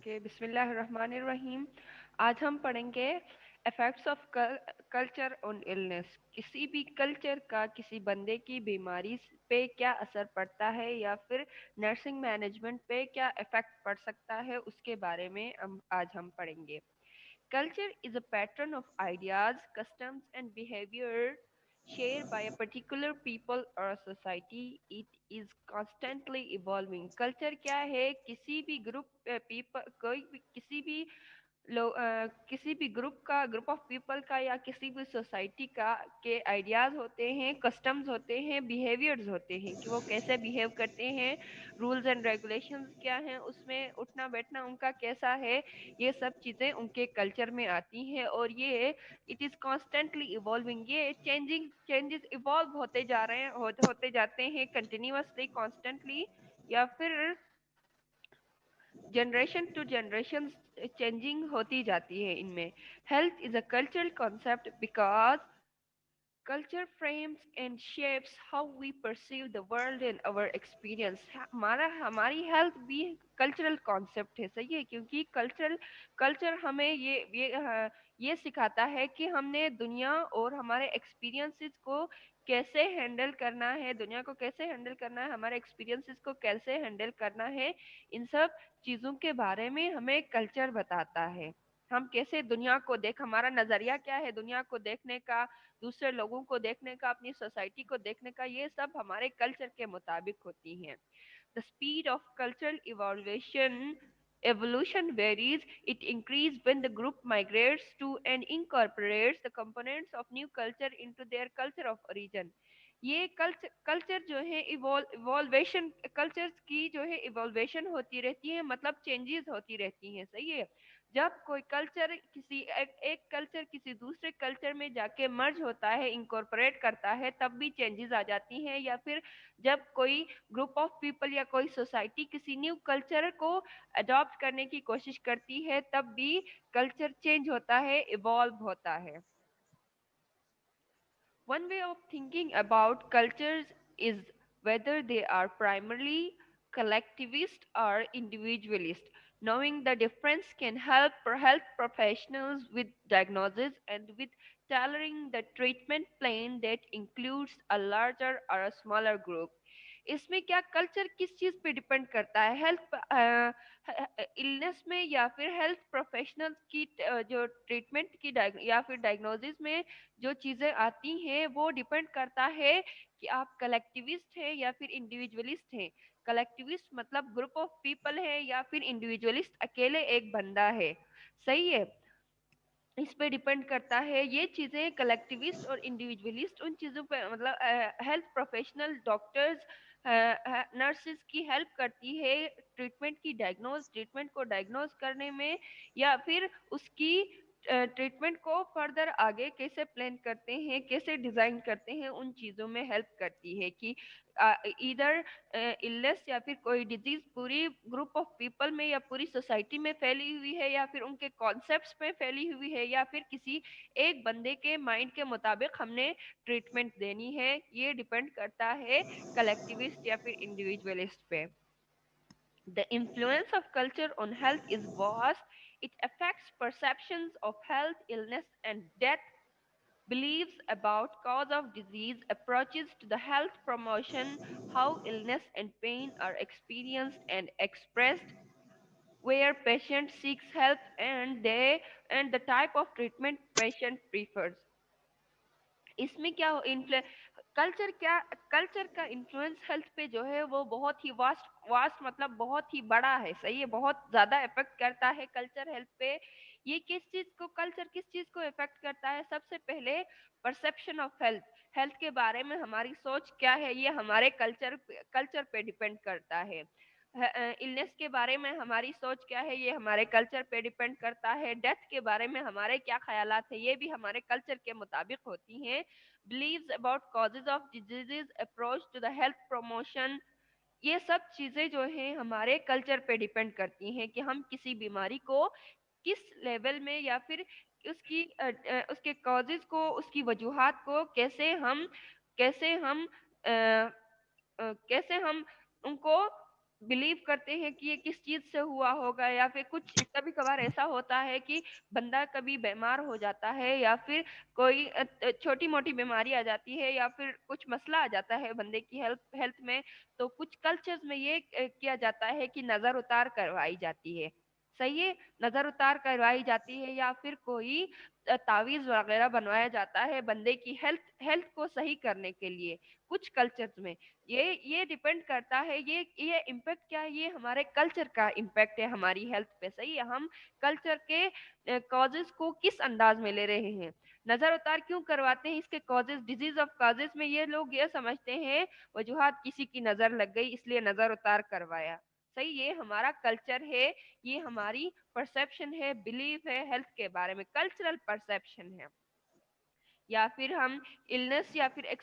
Okay, बिस्मिल्लाहिर्रहमानिर्रहीम। आज हम पढ़ेंगे effects of culture on illness. किसी भी कल्चर का किसी बंदे की बीमारी पे क्या असर पड़ता है या फिर नर्सिंग मैनेजमेंट पे क्या इफ़ेक्ट पड़ सकता है, उसके बारे में आज हम पढ़ेंगे। Culture is a pattern of ideas, customs, and behavior shared by a particular people or a society. It is constantly evolving. Culture क्या है? किसी भी ग्रुप पीपल कोई भी किसी भी ग्रुप ऑफ पीपल का या किसी भी सोसाइटी का के आइडियाज होते हैं, कस्टम्स होते हैं, बिहेवियर्स होते हैं कि वो कैसे बिहेव करते हैं, रूल्स एंड रेगुलेशंस क्या हैं, उसमें उठना बैठना उनका कैसा है। ये सब चीज़ें उनके कल्चर में आती हैं और ये इट इज़ कॉन्स्टेंटली इवॉल्विंग। ये चेंजेस इवॉल्व होते जा रहे हैं, होते जाते हैं कंटिन्यूअसली, कॉन्स्टेंटली, या फिर जनरेशन टू जनरेशन चेंजिंग होती जाती है इनमें। Health is a cultural concept because culture frames and shapes how we perceive the world and our experience. हमारी हेल्थ भी कल्चरल कॉन्सेप्ट है, सही है, क्योंकि कल्चर हमें ये सिखाता है कि हमने दुनिया और हमारे एक्सपीरियंसेस को कैसे हैंडल करना है, दुनिया को कैसे हैंडल करना है, हमारे एक्सपीरियंसेस को कैसे हैंडल करना है। इन सब चीज़ों के बारे में हमें कल्चर बताता है। हम कैसे दुनिया को हमारा नजरिया क्या है दुनिया को देखने का, दूसरे लोगों को देखने का, अपनी सोसाइटी को देखने का, ये सब हमारे कल्चर के मुताबिक होती हैं। The speed of cultural evolution evolution varies. It increases when the group migrates to and incorporates the components of new culture into their culture of origin. ये कल्चर जो है इवॉल्वेशन, कल्चर्स की जो है इवॉल्वेशन होती रहती है, मतलब चेंजेस होती रहती हैं, सही है। जब कोई कल्चर एक कल्चर किसी दूसरे कल्चर में जाके मर्ज होता है, इंकॉर्पोरेट करता है, तब भी चेंजेस आ जाती हैं। या फिर जब कोई ग्रुप ऑफ पीपल या कोई सोसाइटी किसी न्यू कल्चर को अडॉप्ट करने की कोशिश करती है, तब भी कल्चर चेंज होता है, इवॉल्व होता है। One way of thinking about cultures is whether they are primarily collectivist or individualist. Knowing the difference can help health professionals with diagnosis and with tailoring the treatment plan that includes a larger or a smaller group. इसमें क्या culture किस चीज पे depend करता है? Illness में या फिर हेल्थ प्रोफेशनल्स की जो ट्रीटमेंट की या फिर डायग्नोसिस में जो चीजें आती हैं, वो डिपेंड करता है कि आप कलेक्टिविस्ट हैं या फिर इंडिविजुअलिस्ट हैं। कलेक्टिविस्ट मतलब ग्रुप ऑफ पीपल है, या फिर इंडिविजुअलिस्ट अकेले एक बंदा है, सही है। इस पे डिपेंड करता है ये चीजें, कलेक्टिविस्ट और इंडिविजुअलिस्ट, उन चीजों पे मतलब हेल्थ प्रोफेशनल डॉक्टर्स नर्सेस की हेल्प करती है ट्रीटमेंट को डायग्नोज करने में, या फिर उसकी ट्रीटमेंट को फर्दर आगे कैसे प्लान करते हैं, कैसे डिजाइन करते हैं, उन चीजों में हेल्प करती है कि इधर इलनेस या फिर कोई डिजीज पूरी ग्रुप ऑफ पीपल में या पूरी सोसाइटी में फैली हुई है, या फिर उनके कॉन्सेप्ट्स में फैली हुई है, या फिर किसी एक बंदे के माइंड के मुताबिक हमने ट्रीटमेंट देनी है। ये डिपेंड करता है कलेक्टिविस्ट या फिर इंडिविजुअलिस्ट पे। The influence of culture on health is vast. It affects perceptions of health, illness, and death, beliefs about cause of disease, approaches to the health promotion, how illness and pain are experienced and expressed, where patient seeks help, and the type of treatment patient prefers. इसमें क्या culture क्या culture का influence health पे जो है वो बहुत ही vast vast मतलब बहुत ही बड़ा है, सही है, बहुत ज्यादा इफेक्ट करता है कल्चर हेल्थ पे। ये कल्चर किस चीज को इफेक्ट करता है? सबसे पहले परसेप्शन ऑफ हेल्थ। हेल्थ के बारे में हमारी सोच क्या है, ये हमारे कल्चर पे डिपेंड करता है। इलनेस के बारे में हमारी सोच क्या है, ये हमारे कल्चर पे डिपेंड करता है। डेथ के बारे में हमारे क्या ख्यालात है, ये भी हमारे कल्चर के मुताबिक होती हैं। Beliefs about causes of diseases, approach to the health promotion, ये सब चीजें जो हैं हमारे कल्चर पे डिपेंड करती हैं कि हम किसी बीमारी को किस लेवल में, या फिर उसके कॉजेज को, उसकी वजूहात को कैसे हम उनको बिलीव करते हैं कि ये किस चीज से हुआ होगा, या फिर कुछ कभी कभार ऐसा होता है कि बंदा कभी बीमार हो जाता है, या फिर कोई छोटी मोटी बीमारी आ जाती है, या फिर कुछ मसला आ जाता है बंदे की हेल्थ हेल्थ में। तो कुछ कल्चर्स में ये किया जाता है कि नजर उतार करवाई जाती है। सही है, नजर उतार करवाई जाती है, या फिर कोई तावीज वगैरह बनवाया जाता है बंदे की हेल्थ हेल्थ को सही करने के लिए कुछ कल्चर्स में। ये डिपेंड करता है, ये इम्पैक्ट क्या है, ये हमारे कल्चर का इम्पैक्ट है हमारी हेल्थ पे। सही है, हम कल्चर के कॉजेज को किस अंदाज में ले रहे हैं, नजर उतार क्यों करवाते हैं, इसके कॉजेज, डिजीज ऑफ कॉजेज में ये लोग ये समझते हैं वजूहात किसी की नजर लग गई इसलिए नजर उतार करवाया। सही, ये हमारा कल्चर है, ये हमारी परसेप्शन है, बिलीफ है हेल्थ के बारे में, कल्चरल परसेप्शन है। या फिर हम इलनेस या फिर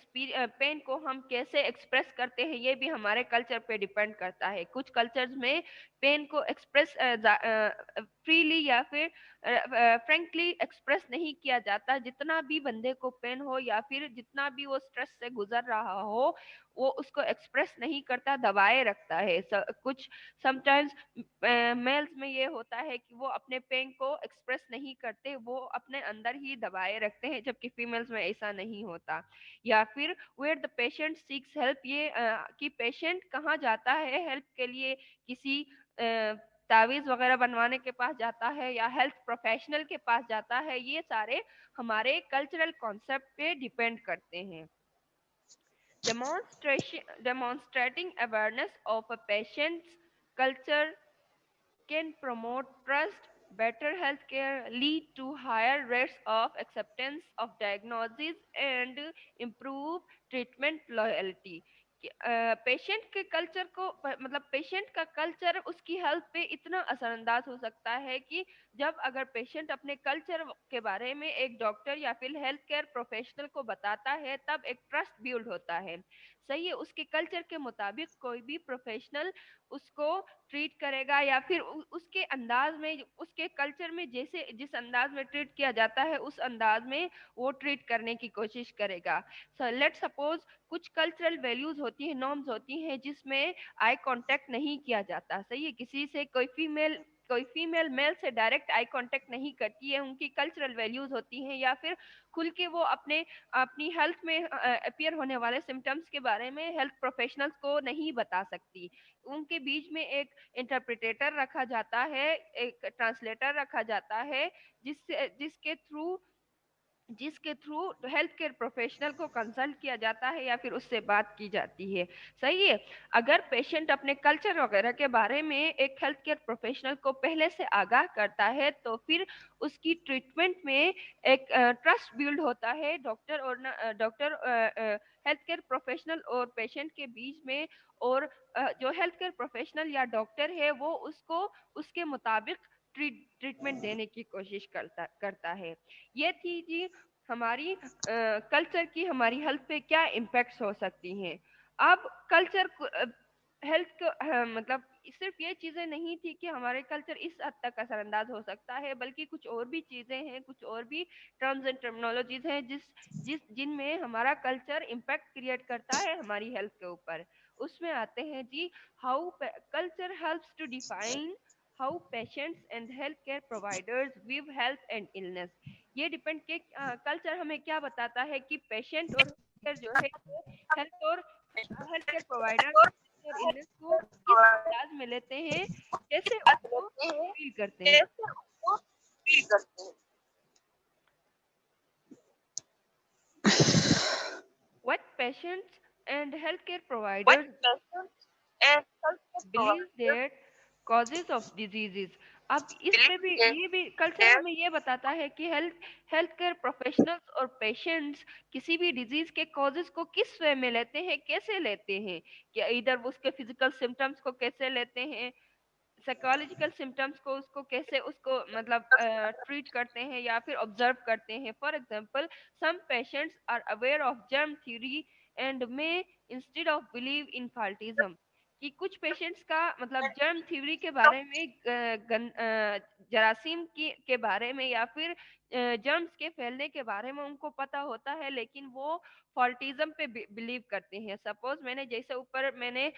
पेन को हम कैसे एक्सप्रेस करते हैं, ये भी हमारे कल्चर पे डिपेंड करता है। कुछ कल्चर्स में पेन को एक्सप्रेस फ्रीली या फिर फ्रेंकली एक्सप्रेस नहीं किया जाता। जितना भी बंदे को पेन हो या फिर जितना भी वो स्ट्रेस से गुजर रहा हो, वो उसको एक्सप्रेस नहीं करता, दबाए रखता है। कुछ समटाइम्स मेल्स में ये होता है कि वो अपने पेन को एक्सप्रेस नहीं करते, वो अपने अंदर ही दबाए रखते हैं, जबकि फीमेल्स में ऐसा नहीं होता। या फिर where the patient seeks help, ये कि पेशेंट कहाँ जाता है हेल्प के लिए, किसी तावीज वगैरह बनवाने के पास जाता है या हेल्थ प्रोफेशनल के पास जाता है, ये सारे हमारे कल्चरल कॉन्सेप्ट पे डिपेंड करते हैं। Demonstrating awareness of a patient's culture can promote trust, better healthcare, lead to higher rates of acceptance of diagnosis, and improve treatment loyalty। Patient के कल्चर को मतलब पेशेंट का कल्चर उसकी हेल्थ पे इतना असरअंदाज हो सकता है कि जब अगर पेशेंट अपने कल्चर के बारे में एक डॉक्टर या फिर हेल्थ केयर प्रोफेशनल को बताता है, तब एक ट्रस्ट बिल्ड होता है। सही है, उसके कल्चर के मुताबिक कोई भी प्रोफेशनल उसको ट्रीट करेगा, या फिर उसके अंदाज में, उसके कल्चर में जैसे जिस अंदाज में ट्रीट किया जाता है उस अंदाज में वो ट्रीट करने की कोशिश करेगा। सो लेट सपोज कुछ कल्चरल वैल्यूज होती है, नॉर्म्स होती हैं जिसमें आई कांटेक्ट नहीं किया जाता। सही है, किसी से कोई फीमेल मेल से डायरेक्ट आई कांटेक्ट नहीं करती है, उनकी कल्चरल वैल्यूज होती हैं। या फिर खुल के वो अपनी हेल्थ में अपीयर होने वाले सिम्टम्स के बारे में हेल्थ प्रोफेशनल्स को नहीं बता सकती। उनके बीच में एक इंटरप्रिटेटर रखा जाता है, एक ट्रांसलेटर रखा जाता है, जिसके थ्रू हेल्थ केयर प्रोफेशनल को कंसल्ट किया जाता है या फिर उससे बात की जाती है। सही है, अगर पेशेंट अपने कल्चर वगैरह के बारे में एक हेल्थ केयर प्रोफेशनल को पहले से आगाह करता है, तो फिर उसकी ट्रीटमेंट में एक ट्रस्ट बिल्ड होता है डॉक्टर हेल्थ केयर प्रोफेशनल और पेशेंट के बीच में। और जो हेल्थ केयर प्रोफेशनल या डॉक्टर है वो उसको उसके मुताबिक ट्रीटमेंट देने की कोशिश करता है। ये थी जी हमारी कल्चर की हमारी हेल्थ पे क्या इम्पैक्ट्स हो सकती हैं। अब कल्चर हेल्थ को मतलब सिर्फ ये चीजें नहीं थी कि हमारे कल्चर इस हद तक असरअंदाज हो सकता है, बल्कि कुछ और भी चीजें हैं, कुछ और भी टर्म्स एंड टर्मिनोलॉजीज हैं जिस जिस जिनमें हमारा कल्चर इम्पैक्ट क्रिएट करता है हमारी हेल्थ के ऊपर। उसमें आते हैं जी, how culture helps to define how patients and health care providers view health and illness. ये डिपेंड के कल्चर हमें क्या बताता है कि पेशेंट और जो है वो हेल्थ और हेल्थ केयर प्रोवाइडर और इलनेस को किस अंदाज में लेते हैं, कैसे उसको फील करते हैं। What patients and healthcare providers believe that causes of diseases। अब इस पे भी ये भी कल्चर हमें ये बताता है कि हेल्थ केयर प्रोफेशनल्स और पेशेंट्स किसी भी डिजीज के कॉजेज को किस वे में लेते हैं, कैसे लेते हैं। क्या इधर उसके फिजिकल सिम्टम्स को कैसे लेते हैं, साइकोलॉजिकल सिम्टम्स को उसको कैसे उसको मतलब ट्रीट करते हैं या फिर ऑब्जर्व करते हैं। For example, some patients are aware of germ theory and may instead of believe in fatalism. कि कुछ पेशेंट्स का मतलब जर्म थ्योरी के बारे में जरासीम के बारे में या फिर जर्म्स के फैलने के बारे में उनको पता होता है, लेकिन वो फॉल्टिज्म पे बिलीव करते हैं। सपोज मैंने जैसे ऊपर मैंने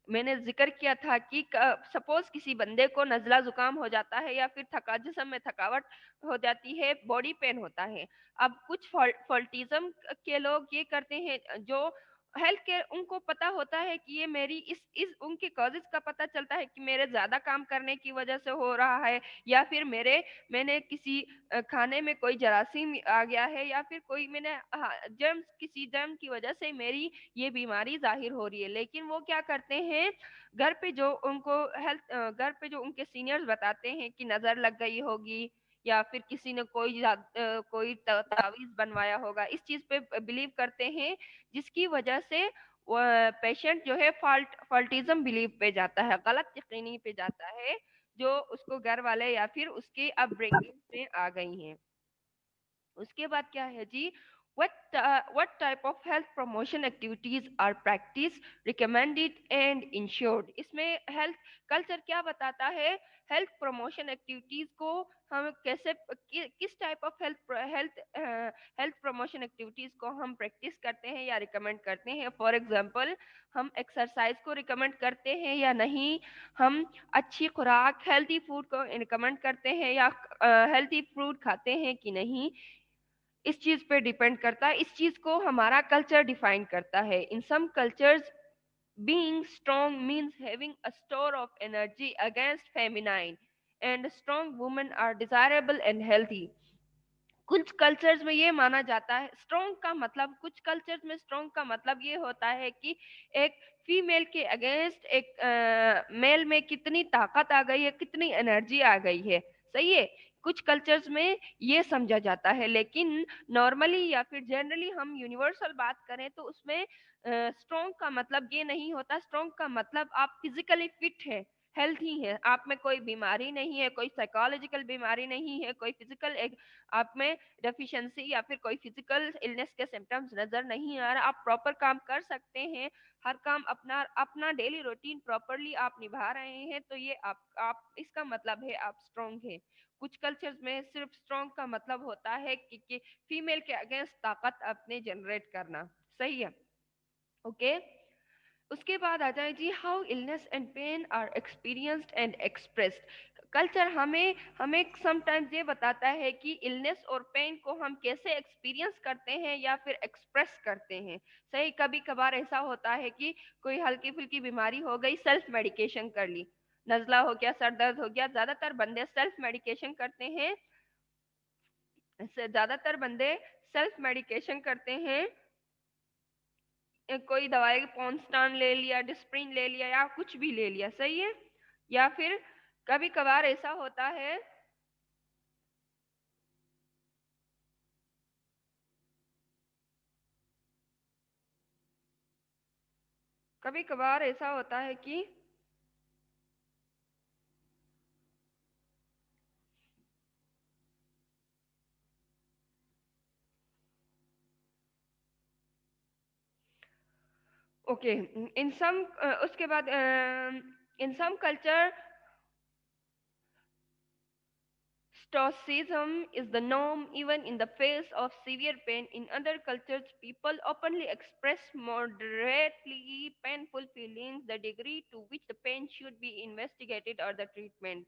मैंने जिक्र किया था कि सपोज किसी बंदे को नज़ला जुकाम हो जाता है या फिर थका जिस्म में थकावट हो जाती है, बॉडी पेन होता है। अब कुछ फॉल्टिज्म के लोग ये करते हैं, जो हेल्थ केयर उनको पता होता है कि ये मेरी इस उनके कॉजेज का पता चलता है कि मेरे ज्यादा काम करने की वजह से हो रहा है, या फिर मैंने किसी खाने में कोई जरासीम आ गया है, या फिर कोई मैंने जर्म किसी जर्म की वजह से मेरी ये बीमारी जाहिर हो रही है। लेकिन वो क्या करते हैं, घर पे जो उनको घर पे जो उनके सीनियर्स बताते हैं कि नजर लग गई होगी, या फिर किसी ने कोई तावीज बनवाया होगा, इस चीज पे बिलीव करते हैं, जिसकी वजह से पेशेंट जो है फॉल्टिज्म बिलीव पे जाता है, गलत यकीनी पे जाता है, जो उसको घर वाले या फिर उसके अपब्रिंगिंग में आ गई हैं। उसके बाद क्या है जी, what type of health promotion activities are practiced, recommended and ensured। इसमें हेल्थ कल्चर क्या बताता है, हेल्थ प्रमोशन एक्टिविटीज को हम किस type of health health promotion activities को हम प्रैक्टिस करते हैं या रिकमेंड करते हैं। फॉर एग्जांपल, हम एक्सरसाइज को रिकमेंड करते हैं या नहीं, हम अच्छी खुराक हेल्थी फूड को रिकमेंड करते हैं या हेल्थी फूड खाते हैं कि नहीं, इस चीज पे डिपेंड करता है। इस चीज को हमारा कल्चर डिफाइन करता है। इन सम cultures, being strong means having a store of energy against feminine, and strong women are desirable and healthy। कुछ कल्चर्स में ये माना जाता है स्ट्रॉन्ग का मतलब, कुछ कल्चर्स में स्ट्रॉन्ग का मतलब ये होता है कि एक फीमेल के अगेंस्ट एक मेल में कितनी ताकत आ गई है, कितनी एनर्जी आ गई है। सही है, कुछ कल्चर्स में ये समझा जाता है। लेकिन नॉर्मली या फिर जनरली हम यूनिवर्सल बात करें तो उसमें स्ट्रॉन्ग का मतलब ये नहीं होता। स्ट्रॉन्ग का मतलब आप फिजिकली फिट है, हेल्थी है, आप में कोई बीमारी नहीं है, कोई साइकोलॉजिकल बीमारी नहीं है, कोई फिजिकल आप में डेफिशिएंसी या फिर कोई फिजिकल इलनेस के सिम्टम्स नजर नहीं आ रहा, आप प्रॉपर काम कर सकते हैं, हर काम अपना अपना डेली रूटीन प्रॉपरली आप निभा रहे हैं, तो ये आप इसका मतलब है आप स्ट्रांग हैं। कुछ कल्चर्स में सिर्फ स्ट्रांग का मतलब होता है कि फीमेल के अगेंस्ट ताकत अपने जनरेट करना। सही है, ओके। उसके बाद आ जाए जी, how illness and pain are experienced and expressed. Culture हमें हमें समटाइम्स ये बताता है कि इलनेस और पेन को हम कैसे एक्सपीरियंस करते हैं या फिर एक्सप्रेस करते हैं। सही, कभी कभार ऐसा होता है कि कोई हल्की फुल्की बीमारी हो गई, सेल्फ मेडिकेशन कर ली, नजला हो गया, सर दर्द हो गया, ज्यादातर बंदे सेल्फ मेडिकेशन करते हैं। ज्यादातर बंदे सेल्फ मेडिकेशन करते हैं, कोई दवाई पॉन्स्टान ले लिया, डिस्प्रिन ले लिया, या कुछ भी ले लिया। सही है, या फिर कभी कभार ऐसा होता है, कभी कभार ऐसा होता है कि ओके, इन सम उसके बाद इन सम culture stoicism is the norm even in the face of severe pain. In other cultures, people openly express moderately painful feelings, the degree to which the pain should be investigated or the treatment।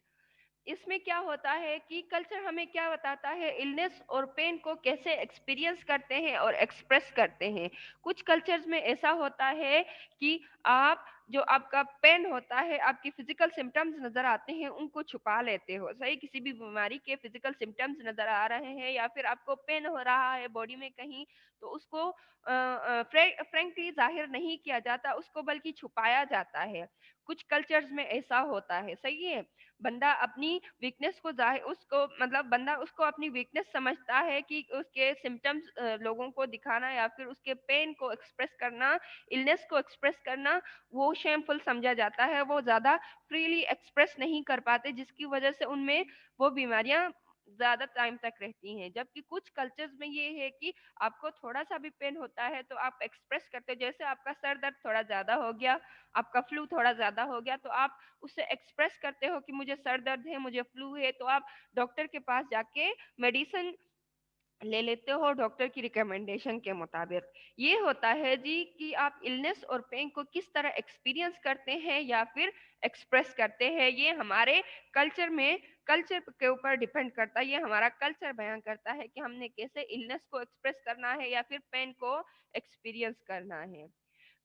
इसमें क्या होता है कि culture हमें क्या बताता है, illness और पेन को कैसे एक्सपीरियंस करते हैं और एक्सप्रेस करते हैं। कुछ कल्चर्स में ऐसा होता है कि आप जो आपका पेन होता है, आपकी फिजिकल सिम्टम्स नजर आते हैं, उनको छुपा लेते हो। सही, किसी भी बीमारी के फिजिकल सिम्टम्स नजर आ रहे हैं या फिर आपको पेन हो रहा है बॉडी में कहीं, तो उसको फ्रेंकली जाहिर नहीं किया जाता, उसको बल्कि छुपाया जाता है। कुछ कल्चर्स में ऐसा होता है। सही है, बंदा अपनी वीकनेस को जाहिर उसको मतलब बंदा उसको अपनी वीकनेस समझता है कि उसके सिम्टम्स लोगों को दिखाना या फिर उसके पेन को एक्सप्रेस करना, इलनेस को एक्सप्रेस करना, वो शेमफुल समझा जाता है। वो ज्यादा फ्रीली एक्सप्रेस नहीं कर पाते, जिसकी वजह से उनमें वो बीमारियां ज्यादा टाइम तक रहती हैं। जबकि कुछ कल्चर्स में ये है कि आपको थोड़ा सा भी पेन होता है तो आप एक्सप्रेस करते हो। जैसे आपका सर दर्द थोड़ा ज्यादा हो गया, आपका फ्लू थोड़ा ज्यादा हो गया, तो आप उससे एक्सप्रेस करते हो कि मुझे सर दर्द है, मुझे फ्लू है, तो आप डॉक्टर के पास जाके मेडिसिन ले लेते हो डॉक्टर की रिकमेंडेशन के मुताबिक। ये होता है जी कि आप इलनेस और पेन को किस तरह एक्सपीरियंस करते हैं या फिर एक्सप्रेस करते हैं, ये हमारे कल्चर में कल्चर के ऊपर डिपेंड करता है। ये हमारा कल्चर बयान करता है कि हमने कैसे इलनेस को एक्सप्रेस करना है या फिर पेन को एक्सपीरियंस करना है।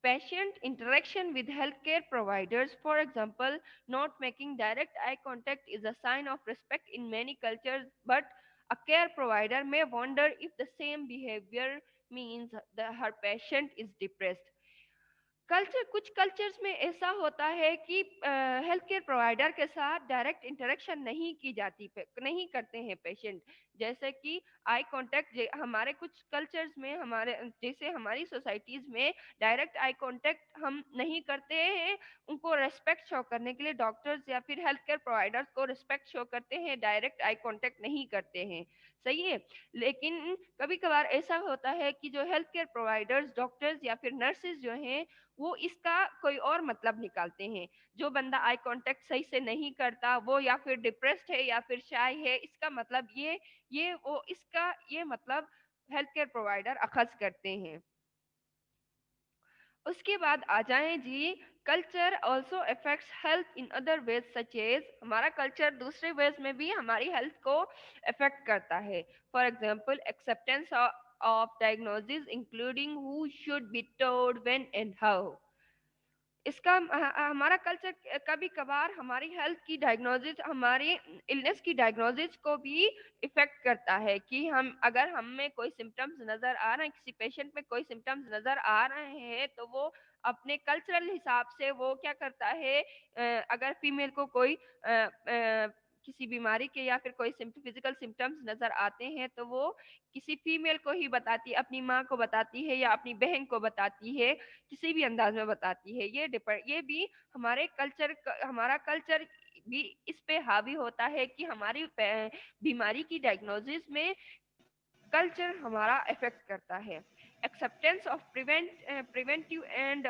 Patient interaction with healthcare providers, for example, not making direct eye contact is a sign of respect in many cultures, but a care provider may wonder if the same behavior means that her patient is depressed. Culture कुछ cultures में ऐसा होता है कि health care provider के साथ direct interaction नहीं की जाती, नहीं करते हैं पेशेंट। जैसे कि आई कांटेक्ट, हमारे कुछ कल्चर्स में, हमारे जैसे हमारी सोसाइटीज में डायरेक्ट आई कांटेक्ट हम नहीं करते हैं। उनको रेस्पेक्ट शो करने के लिए डॉक्टर्स या फिर हेल्थ केयर प्रोवाइडर्स को रिस्पेक्ट शो करते हैं, डायरेक्ट आई कांटेक्ट नहीं करते हैं। सही है। लेकिन कभी कभार ऐसा होता है कि जो हेल्थ केयर प्रोवाइडर्स, डॉक्टर्स या फिर नर्सेज जो हैं, वो इसका कोई और मतलब निकालते हैं। जो बंदा आई कांटेक्ट सही से नहीं करता वो या फिर डिप्रेस्ड है या फिर शाय है, इसका मतलब ये वो इसका ये मतलब हेल्थ केयर प्रोवाइडर अखज करते हैं। उसके बाद आ जाएं जी, culture also affects health in other ways such as, हमारा कल्चर दूसरे वेज में भी हमारी हेल्थ को अफेक्ट करता है। For example, acceptance of diagnosis including who should be told when and how. इसका हमारा कल्चर कभी कभार हमारी हेल्थ की डायग्नोसिस, हमारी इलनेस की डायग्नोसिस को भी इफेक्ट करता है कि हम अगर हम में कोई सिम्टम्स नजर आ रहे हैं, किसी पेशेंट में कोई सिम्टम्स नजर आ रहे हैं, तो वो अपने कल्चरल हिसाब से वो क्या करता है, अगर फीमेल को कोई किसी बीमारी के या फिर कोई फिजिकल सिम्टम्स नजर आते हैं, तो वो किसी फीमेल को ही बताती है, अपनी माँ को बताती है या अपनी बहन को बताती है, किसी भी अंदाज में बताती है। ये भी हमारे कल्चर, हमारा कल्चर भी इस पे हावी होता है कि हमारी बीमारी की डायग्नोसिस में कल्चर हमारा इफेक्ट करता है। एक्सेप्टेंस ऑफ प्रिवेंटिव एंड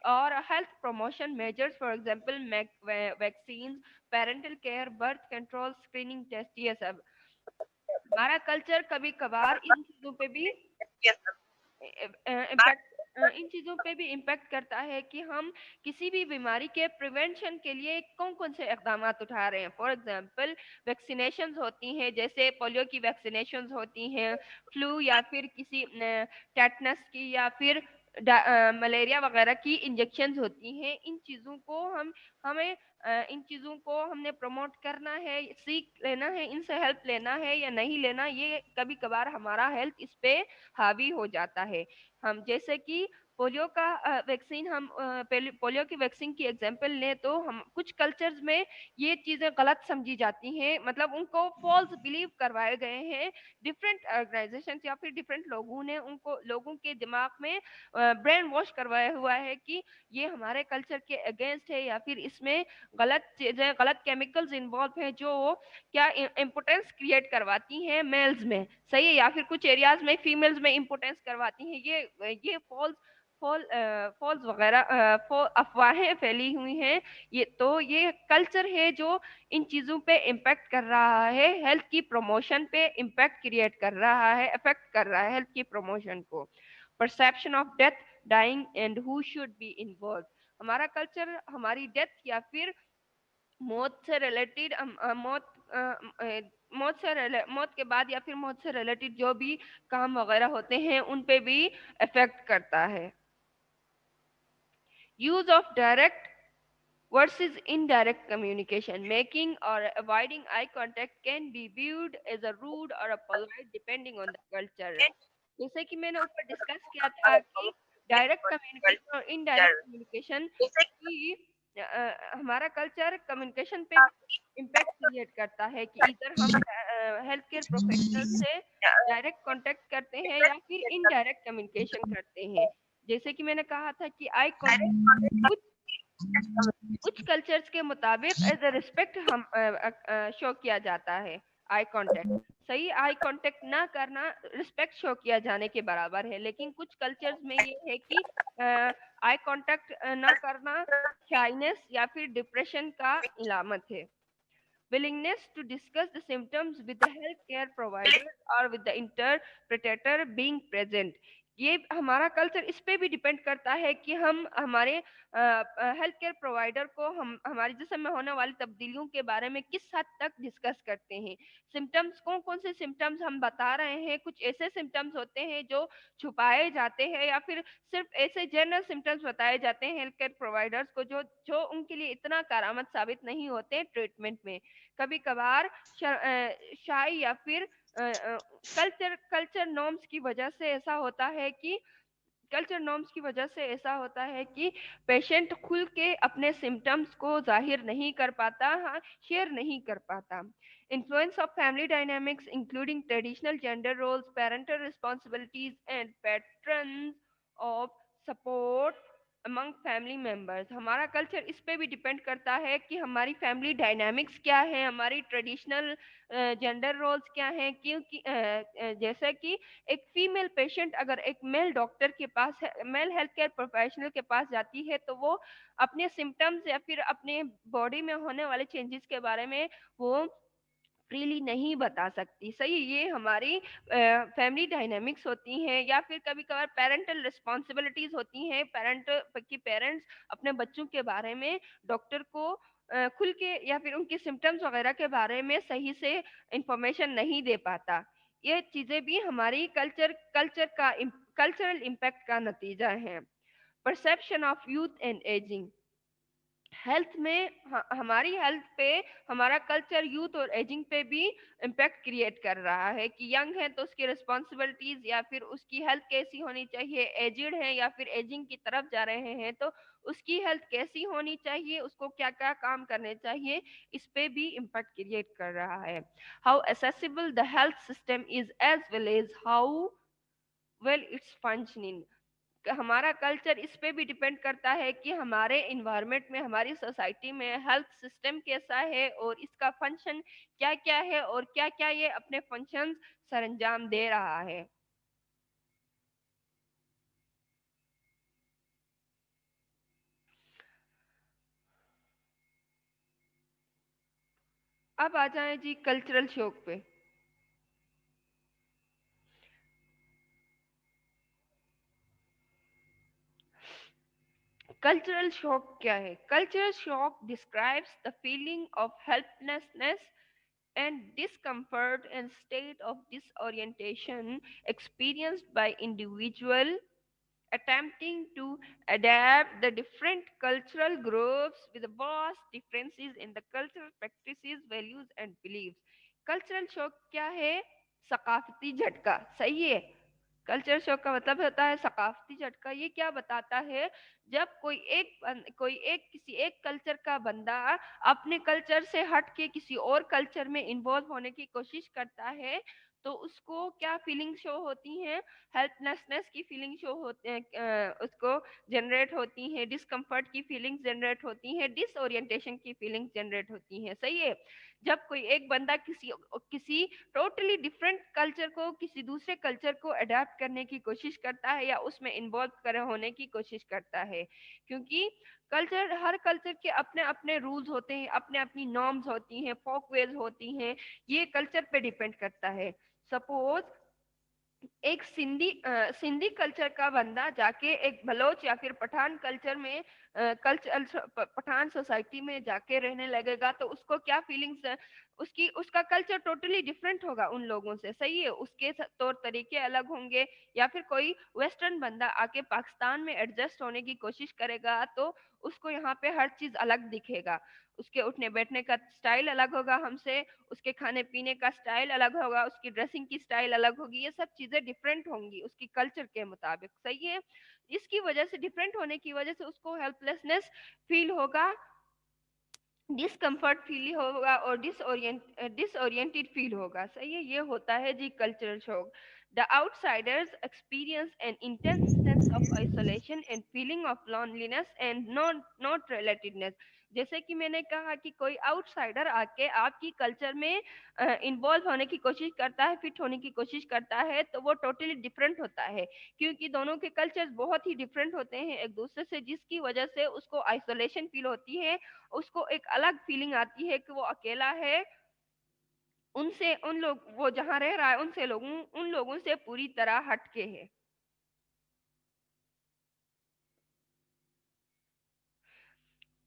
और health promotion measures, for example vaccine, parental care, birth control, screening test, ये सब हमारा कल्चर कभी कभार इन चीजों पे भी इम्पैक्ट इन चीजों पे भी इम्पैक्ट करता है कि हम किसी भी बीमारी के प्रिवेंशन के लिए कौन कौन से इकदाम उठा रहे हैं। फॉर एग्जांपल, वैक्सीनेशन होती हैं, जैसे पोलियो की वैक्सीनेशन होती हैं, फ्लू या फिर किसी टेटनस की या फिर मलेरिया वगैरह की इंजेक्शन होती हैं। इन चीज़ों को हमें इन चीज़ों को हमने प्रमोट करना है, सीख लेना है, इनसे हेल्प लेना है या नहीं लेना, ये कभी कभार हमारा हेल्थ इस पे हावी हो जाता है। हम जैसे कि पोलियो का वैक्सीन, हम पोलियो की वैक्सीन की एग्जांपल लें तो हम कुछ कल्चर्स में ये चीज़ें गलत समझी जाती हैं, मतलब उनको फॉल्स बिलीव करवाए गए हैं। डिफरेंट ऑर्गेनाइजेशन या फिर डिफरेंट लोगों ने उनको, लोगों के दिमाग में ब्रेन वॉश करवाया हुआ है कि ये हमारे कल्चर के अगेंस्ट है या फिर इसमें गलत चीजें, गलत केमिकल्स इन्वॉल्व हैं जो क्या इम्पोर्टेंस क्रिएट करवाती हैं मेल्स में। सही है। या फिर कुछ एरियाज में फीमेल्स में इम्पोर्टेंस करवाती हैं। ये फॉल्स वगैरह अफवाहें फैली हुई हैं। ये कल्चर है जो इन चीजों पे इम्पैक्ट कर रहा है, हेल्थ की प्रमोशन पे इम्पैक्ट क्रिएट कर रहा है, इफेक्ट कर रहा है हेल्थ की प्रमोशन को। Perception of death, dying and who should be involve, हमारा कल्चर हमारी डेथ या फिर मौत से रिलेटेड, मौत के बाद या फिर मौत से रिलेटेड जो भी काम वगैरह होते हैं उन पे भी इफेक्ट करता है। Use of direct versus indirect communication, making or avoiding eye contact can be viewed as a rude or a polite depending on the culture। जैसे कि मैंने ऊपर डिस्कस किया था कि डायरेक्ट कम्युनिकेशन और इनडायरेक्ट कम्युनिकेशन की हमारा कल्चर कम्युनिकेशन पे भी इम्पैक्ट क्रिएट करता है कि इधर हम हेल्थ केयर प्रोफेशनल से डायरेक्ट कांटेक्ट करते हैं या फिर इनडायरेक्ट कम्युनिकेशन करते हैं। जैसे कि मैंने कहा था कि आई कांटेक्ट कुछ कल्चर्स के मुताबिक एज अ रिस्पेक्ट हम शो किया जाता है। आई कांटेक्ट, सही, आई कांटेक्ट ना करना रिस्पेक्ट शो किया जाने के बराबर है। लेकिन कुछ कल्चर्स में ये है कि आई कांटेक्ट ना करना शाइनेस या फिर डिप्रेशन का इलामत है। willingness to discuss the symptoms with the healthcare providers or with the interpreter being present। ये हमारा कल्चर इस पे भी डिपेंड करता है कि हम हमारे हेल्थ केयर प्रोवाइडर को हम हमारे जिस्म में होने वाली तब्दीलियों के बारे में किस हद तक डिस्कस करते हैं। सिम्टम्स कौन कौन से सिम्टम्स हम बता रहे हैं, कुछ ऐसे सिम्टम्स होते हैं जो छुपाए जाते हैं या फिर सिर्फ ऐसे जनरल सिम्टम्स बताए जाते हैं हेल्थ केयर प्रोवाइडर्स को जो जो उनके लिए इतना कारामद साबित नहीं होते ट्रीटमेंट में। कभी कभार शाय या फिर कल्चर कल्चर नॉर्म्स की वजह से ऐसा होता है कि कल्चर नॉर्म्स की वजह से ऐसा होता है कि पेशेंट खुल के अपने सिम्टम्स को जाहिर नहीं कर पाता, हाँ, शेयर नहीं कर पाता। Influence of family dynamics including traditional gender roles, parental responsibilities and patterns of support among family members. हमारा कल्चर इस पे भी डिपेंड करता है कि हमारी फैमिली डायनामिक्स क्या है, हमारी ट्रेडिशनल जेंडर रोल्स क्या हैं। क्योंकि जैसे कि एक फीमेल पेशेंट अगर एक मेल डॉक्टर के पास है, मेल हेल्थ केयर प्रोफेशनल के पास जाती है तो वो अपने सिम्टम्स या फिर अपने बॉडी में होने वाले चेंजेस के बारे में वो फ्रीली नहीं बता सकती। सही, ये हमारी फैमिली डायनेमिक्स होती हैं या फिर कभी कभार पेरेंटल रिस्पॉन्सिबिलिटीज होती हैं। पेरेंट्स अपने बच्चों के बारे में डॉक्टर को खुल के या फिर उनके सिम्टम्स वगैरह के बारे में सही से इंफॉर्मेशन नहीं दे पाता। ये चीजें भी हमारी कल्चरल इम्पैक्ट का नतीजा है। Perception of youth and ageing. Health में हमारी हेल्थ पे हमारा कल्चर यूथ और एजिंग पे भी इम्पैक्ट क्रिएट कर रहा है कि यंग है तो उसकी रिस्पॉन्सिबिलिटीज या फिर उसकी हेल्थ कैसी होनी चाहिए, एजिड है या फिर एजिंग की तरफ जा रहे हैं तो उसकी हेल्थ कैसी होनी चाहिए, उसको क्या क्या काम करने चाहिए, इस पे भी इम्पैक्ट क्रिएट कर रहा है। How accessible the health system is as well as how well its functioning. हमारा कल्चर इस पे भी डिपेंड करता है कि हमारे इन्वायरमेंट में, हमारी सोसाइटी में हेल्थ सिस्टम कैसा है और इसका फंक्शन क्या क्या है और क्या क्या ये अपने फंक्शंस सरंजाम दे रहा है। अब आ जाए जी कल्चरल शौक पे। कल्चरल शॉक क्या है? Cultural shock describes the feeling of helplessness and discomfort and state of disorientation experienced by individual attempting to adapt the different cultural groups with vast differences in the cultural practices, values and beliefs। Cultural shock क्या है? सकाफती झटका। सही है। Culture shock का मतलब होता है सकाफती झटका। ये क्या बताता है? जब कोई एक किसी एक कल्चर का बंदा अपने कल्चर से हट के किसी और कल्चर में इन्वॉल्व होने की कोशिश करता है तो उसको क्या फीलिंग शो होती हैं? हेल्पलेसनेस की फीलिंग शो होते हैं, उसको जनरेट होती हैं, डिस्कम्फर्ट की फीलिंग्स जनरेट होती हैं, डिसओरिएंटेशन की फीलिंग्स जनरेट होती हैं। सही है। जब कोई एक बंदा किसी किसी टोटली डिफरेंट कल्चर को, किसी दूसरे कल्चर को अडेप्ट करने की कोशिश करता है या उसमें इन्वॉल्व कर होने की कोशिश करता है, क्योंकि हर कल्चर के अपने अपने रूल्स होते हैं, अपने अपनी नॉर्म्स होती हैं, फोक वेज होती हैं। ये कल्चर पे डिपेंड करता है। सपोज एक सिंधी कल्चर का बंदा जाके एक बलोच या फिर पठान कल्चर में कल्चर पठान सोसाइटी में जाके रहने लगेगा तो उसको क्या फीलिंग्स, उसकी उसका कल्चर टोटली डिफरेंट होगा उन लोगों से। सही है। उसके तौर तरीके अलग होंगे। या फिर कोई वेस्टर्न बंदा आके पाकिस्तान में एडजस्ट होने की कोशिश करेगा तो उसको यहाँ पे हर चीज अलग दिखेगा। उसके उठने बैठने का स्टाइल अलग होगा हमसे, उसके खाने पीने का स्टाइल अलग होगा, उसकी ड्रेसिंग की स्टाइल अलग होगी। ये सब चीजें डिफरेंट होंगी उसकी कल्चर के मुताबिक। सही है। इसकी वजह से, डिफरेंट होने की वजह से उसको हेल्पलेसनेस फील होगा, डिसकंफर्ट फील होगा और डिसओरिएंटेड फील होगा। सही है। ये होता है जी cultural shock. The outsiders experience an intense sense of isolation and feeling of loneliness and not relatedness. जैसे कि मैंने कहा कि कोई आउटसाइडर आके आपकी कल्चर में इन्वॉल्व होने की कोशिश करता है, फिट होने की कोशिश करता है, तो वो टोटली डिफरेंट होता है, क्योंकि दोनों के कल्चर्स बहुत ही डिफरेंट होते हैं एक दूसरे से, जिसकी वजह से उसको आइसोलेशन फील होती है। उसको एक अलग फीलिंग आती है कि वो अकेला है, उनसे उन लोग वो जहाँ रह रहा है उनसे लोगों उन लोगों से पूरी तरह हटके है।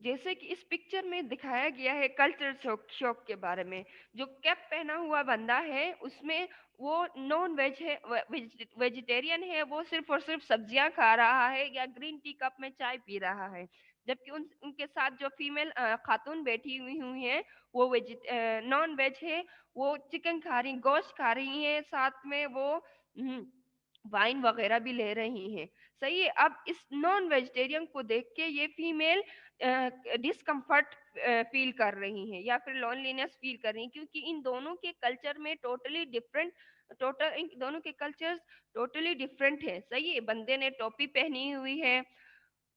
जैसे कि इस पिक्चर में दिखाया गया है कल्चर शॉक शॉक के बारे में। जो कैप पहना हुआ बंदा है उसमें वो नॉन वेज है, वेजिटेरियन है, वो सिर्फ और सिर्फ सब्जियां खा रहा है या ग्रीन टी कप में चाय पी रहा है। जबकि उनके साथ जो फीमेल खातून बैठी हुई हैं वो नॉन वेज है, वो चिकन खा रही, गोश्त खा रही है, साथ में वो वाइन वगैरह भी ले रही हैं। सही है। अब इस नॉन वेजिटेरियन को देख के ये फीमेल डिस्कम्फर्ट फील कर रही हैं या फिर लोनलीनेस फील कर रही हैं, क्योंकि इन दोनों के कल्चर में टोटली डिफरेंट, टोटल इन दोनों के कल्चर्स टोटली डिफरेंट है। सही है। बंदे ने टोपी पहनी हुई है,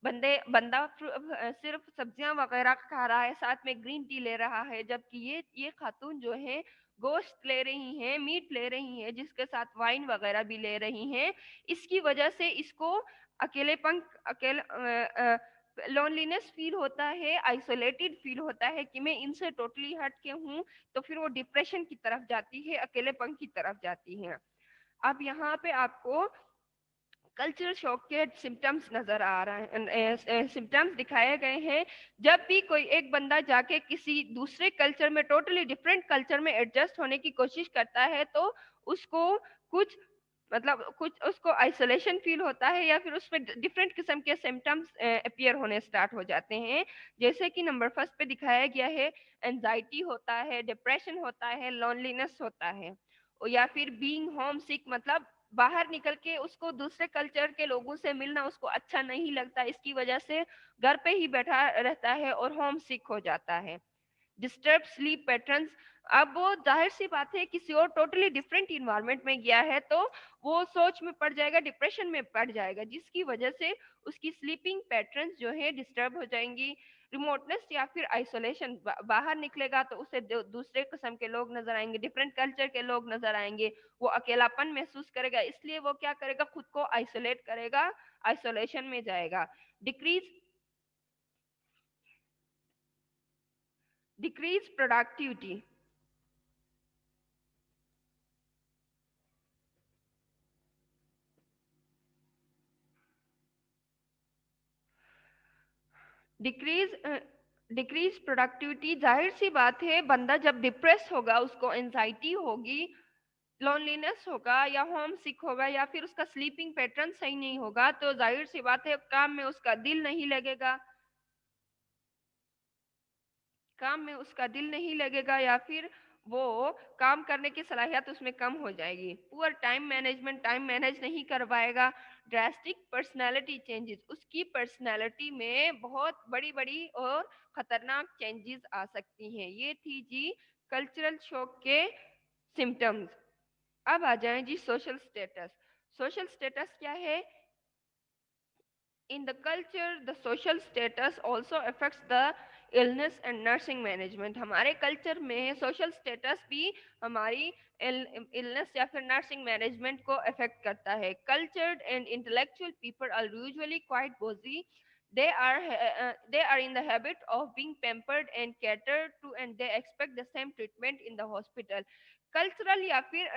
बंदा सिर्फ सब्जियां वगैरह खा रहा है, साथ में ग्रीन टी ले रहा है, जबकि ये खातून जो है गोश्त ले रही हैं, मीट ले रही हैं, जिसके साथ वाइन वगैरह भी ले रही हैं। इसकी वजह से इसको अकेलेपन अकेला लोनलीनेस फील होता है, आइसोलेटेड फील होता है कि मैं इनसे टोटली हट के हूँ। तो फिर वो डिप्रेशन की तरफ जाती है, अकेलेपन की तरफ जाती है। अब यहाँ पे आपको कल्चरल शॉक के सिम्टम्स नजर आ रहे हैं, सिम्टम्स दिखाए गए हैं। जब भी कोई एक बंदा जाके किसी दूसरे कल्चर में, टोटली डिफरेंट कल्चर में एडजस्ट होने की कोशिश करता है, तो उसको कुछ कुछ उसको आइसोलेशन फील होता है या फिर उसमें डिफरेंट किस्म के सिम्टम्स अपीयर होने स्टार्ट हो जाते हैं। जैसे कि नंबर फर्स्ट पे दिखाया गया है, एंजाइटी होता है, डिप्रेशन होता है, लोनलीनेस होता है, या फिर बीइंग होम सिक, मतलब बाहर निकल के उसको दूसरे कल्चर के लोगों से मिलना उसको अच्छा नहीं लगता, इसकी वजह से घर पे ही बैठा रहता है और होम सिक हो जाता है। डिस्टर्ब स्लीप पैटर्न्स, अब वो जाहिर सी बात है किसी और टोटली डिफरेंट इन्वायरमेंट में गया है, तो वो सोच में पड़ जाएगा, डिप्रेशन में पड़ जाएगा, जिसकी वजह से उसकी स्लीपिंग पैटर्न्स जो है डिस्टर्ब हो जाएंगी। रिमोटनेस या फिर आइसोलेशन, बाहर निकलेगा तो उसे दूसरे किस्म के लोग नजर आएंगे, डिफरेंट कल्चर के लोग नजर आएंगे, वो अकेलापन महसूस करेगा, इसलिए वो क्या करेगा, खुद को आइसोलेट करेगा, आइसोलेशन में जाएगा। Decrease decrease productivity, decrease decrease productivity, जाहिर सी बात है बंदा जब डिप्रेस होगा, उसको एंजाइटी होगी, लोनलीनेस होगा या होम सिक होगा या फिर उसका स्लीपिंग पैटर्न सही नहीं होगा, तो जाहिर सी बात है काम में उसका दिल नहीं लगेगा, काम में उसका दिल नहीं लगेगा या फिर वो काम करने की सलाहियत उसमें कम हो जाएगी। Poor time management, time manage नहीं कर पाएगा। ड्रास्टिक पर्सनालिटी चेंजेस, उसकी पर्सनालिटी में बहुत बड़ी बड़ी और खतरनाक चेंजेस आ सकती हैं। ये थी जी कल्चरल शॉक के सिम्टम्स। अब आ जाएं जी सोशल स्टेटस। सोशल स्टेटस क्या है? In the culture, the social status also affects the illness and nursing management. हमारे कल्चर में सोशल स्टेटस भी हमारी इलनेस या फिर नर्सिंग मैनेजमेंट को अफेक्ट करता है। Cultured and intellectual people are usually quite bossy, they are in the habit of being pampered and catered to, and they expect the same treatment in the hospital. Cultural या फिर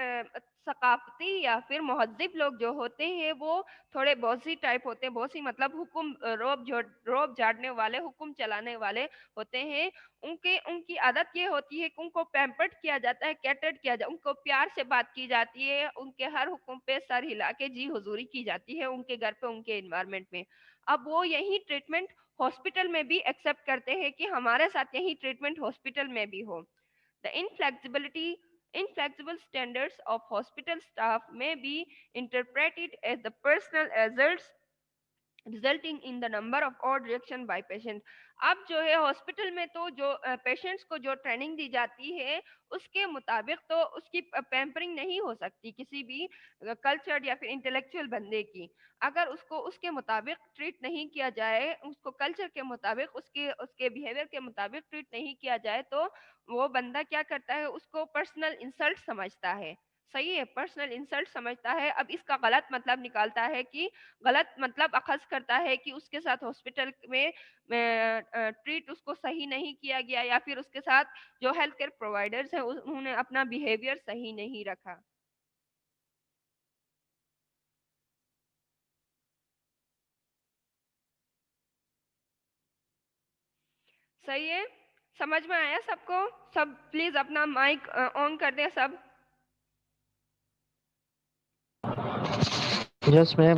सकाफती या फिर महज्जिब लोग जो होते हैं वो थोड़े बॉसी टाइप होते हैं। बॉसी मतलब हुक्म रोब झाड़ने वाले, हुक्म चलाने वाले होते हैं। उनके उनकी आदत ये होती है कि उनको पैम्पर्ड किया जाता है, कैटर्ड किया जाता है, उनको प्यार से बात की जाती है, उनके हर हुक्म पे सर हिला के जी हुजूरी की जाती है, उनके घर पे, उनके इन्वायरमेंट में। अब वो यही ट्रीटमेंट हॉस्पिटल में भी एक्सेप्ट करते हैं कि हमारे साथ यही ट्रीटमेंट हॉस्पिटल में भी हो। The inflexible standards of hospital staff may be interpreted as the personal asserts resulting in the number of odd reaction by patient. अब जो है हॉस्पिटल में तो जो पेशेंट्स को जो ट्रेनिंग दी जाती है उसके मुताबिक तो उसकी पैम्परिंग नहीं हो सकती किसी भी कल्चर्ड या फिर इंटेलेक्चुअल बंदे की। अगर उसको उसके मुताबिक ट्रीट नहीं किया जाए, उसको कल्चर के मुताबिक, उसके उसके बिहेवियर के मुताबिक ट्रीट नहीं किया जाए, तो वो बंदा क्या करता है, उसको पर्सनल इंसल्ट समझता है। सही है, पर्सनल इंसल्ट समझता है। अब इसका गलत मतलब निकालता है कि गलत मतलब अखज़ करता है कि उसके साथ हॉस्पिटल में ट्रीट उसको सही नहीं किया गया, या फिर उसके साथ जो हेल्थ केयर प्रोवाइडर्स हैं उन्होंने अपना बिहेवियर सही नहीं रखा। सही है, समझ में आया सबको? सब प्लीज अपना माइक ऑन कर दें सब। Yes ma'am.